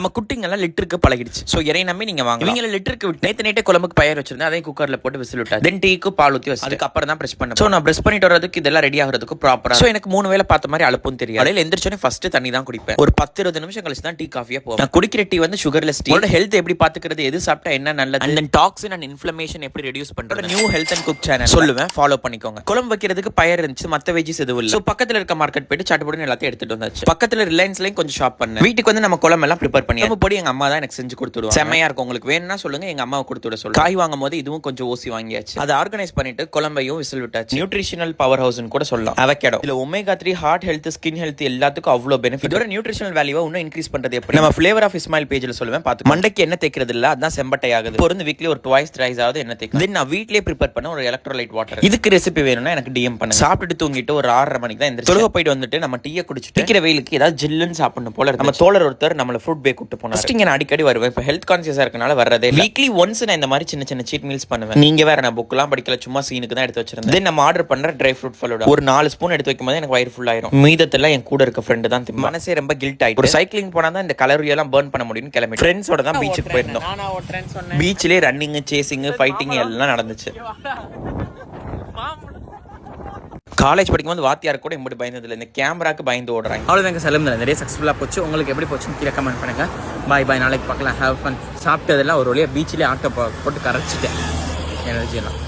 நம்ம குட்டிங்கெல்லாம் லிட்டருக்கு பழகிடுச்சு. ஸோ இறை நம்பி நீங்க வாங்க. இவங்க லிட்டருக்கு விட்டு நேற்று குழம்புக்கு பயிர் வச்சிருந்தேன், அதையும் குக்கர்ல போட்டு விசில் விட்டா. தென் டீக்கு பால் ஊற்றி வச்சு அதுக்கப்புறம் தான் பிரஷ் பண்ணேன். ஸோ நான் பிரஷ் பண்ணிட்டு வரதுக்கு இதெல்லாம் ரெடி ஆகிறதுக்கு ப்ராப்பரா. ஸோ எனக்கு 3 வேளை பார்த்த மாதிரி அழுப்பும் தெரியும். அதில் எந்திரிச்சோன்னே ஃபர்ஸ்ட் தண்ணி தான் குடிப்பேன். ஒரு 10-20 நிமிஷம் கழிச்சு தான் டீ காஃபியா போவேன். நான் குடிக்கிற டீ வந்து சுகர்லெஸ் டீ. ஹெல்த் எப்படி பாத்துக்கிறது, எது சாப்பிட்டா என்ன நல்லது, அண்ட் டாக்ஸின் அண்ட் இன்ஃப்ளமேஷன் எப்படி ரெடியூஸ் பண்றது, new health and cook channel சொல்லுவேன், ஃபாலோ பண்ணிக்கோங்க. குழம்பு வைக்கிறதுக்கு பயர் இருந்துச்சு, மத்த வெஜிஸ் எதுவும் இல்லை. ஸோ பக்கத்துல இருக்க மார்க்கெட் போயிட்டு சட்டுப்பட்டு எல்லாத்தையும் எடுத்துட்டு வந்தாச்சு. பக்கத்துல ரிலையன்ஸ்லயும் கொஞ்சம் ஷாப் பண்ணேன். வீட்டுக்கு வந்து நம்ம குழம்பு எல்லாம் ப்ரிப்பேர் பண்ணி பொடி எங்க அம்மா தான் எனக்கு செஞ்சு கொடுத்துருவாங்க. செம்மையா இருக்கும். உங்களுக்கு வேணும்னா சொல்லுங்க, எங்க அம்மாவை கொடுத்து விட சொல்லுங்க. காய் வாங்கும் போது இதுவும் கொஞ்சம் ஓசி வாங்கியாச்சு. அதை ஆர்கனைஸ் பண்ணிட்டு குழம்பையும் விசில் விட்டாச்சு. நியூட்ரிஷனல் பவர் ஹவுஸ் கூட சொல்லலாம். அவகேடோ இதுல omega 3 heart health, skin health எல்லாத்துக்கும் அவ்வளவு பெனிஃபிட். இதோட நியூட்ரிஷனல் வேல்யூவை இன்னும் இன்க்ரீஸ் பண்றது எப்படி நம்ம ஃபிளேவர் ஆஃப் இஸ்மாயில் பேஜ்ல சொல்லுவேன். பார்த்து மண்டைக்கு என்ன தேய்க்கிறது இல்ல, அதான் செம்பட்டை ஆகுது. இப்போ வந்து வீக்லி ஒரு 2-3 ஆகுது என்ன தேய்க்கும். தென் நான் வீட்லயே ப்ரிப்பேர் பண்ண ஒரு எலக்ட்ரோலைட் வாட்டர். இதுக்கு ரெசிபி வேணும்னா எனக்கு டிஎம் பண்ணுங்க. சாப்பிட்டு தூங்கிட்டு ஒரு 6:30 மணிக்கு தான் இந்த தொழுக போயிட்டு வந்துட்டு நம்ம டீயை குடிச்சிட்டு இருக்கிற வெயிலுக்கு ஏதாவது ஜில்லுன்னு சாப்பிடணும் போல நம்ம தோழர் ஒருத்தர் நம்மள ஃப்ரூட் பே கூட்டு போனாரு. இங்க நான் அடிக்கடி வருவேன். இப்போ ஹெல்த் கான்சியஸா இருக்கனால வரதே வீக்லி ஒன்ஸ் நான் இந்த மாதிரி சின்ன சின்ன சீட் மீல்ஸ் பண்ணுவேன். நீங்க வேற நான் புக்லாம் படிக்கல, சும்மா சீனுக்கு தான் எடுத்து வச்சிருந்தேன். தென் நம்ம ஆர்டர் பண்ற ட்ரை ஃப்ரூட் ஃபலூடா ஒரு 4 ஸ்பூன் எடுத்து வைக்கும் போது எனக்கு வயிறு ஃபுல் ஆயிரும். மீதத்தெல்லாம் என் கூட இருக்க ஃப்ரெண்டு தான் திம்ப. மனசே ரொம்ப கில்ட் ஆயிட்டு ஒரு சைக்கிளிங் போனா தான் இந்த கலோரி எல்லாம் பர்ன் பண்ண முடியும்னு கிளம்பி ஃப்ரெண்ட்ஸோட தான் பீச்சுக்கு போயிருந்தோம். பீச்லயே ரன்னிங், சேசிங், ஃபைட்டிங் எல்லாம் நடந்துச்சு. காலேஜ் படிக்கும்போது வாத்தியார் கூட இப்படி பயந்ததில்லை, இந்த கேமராக்கு பயந்து ஓடுறாங்க. அவ்வளோதாங்க செலவு நிறைய சக்ஸஸ்ஃபுல்லாக போச்சு. உங்களுக்கு எப்படி போச்சுன்னு கீழே கமெண்ட் பண்ணுங்க. பாய் பாய், நாளைக்கு பார்க்கலாம். Have fun. சாப்பிட்டதெல்லாம் ஒரு வழியாக பீச்சிலே ஆட்டோ போட்டு கரைச்சிட்டேன் எனர்ஜி எல்லாம்.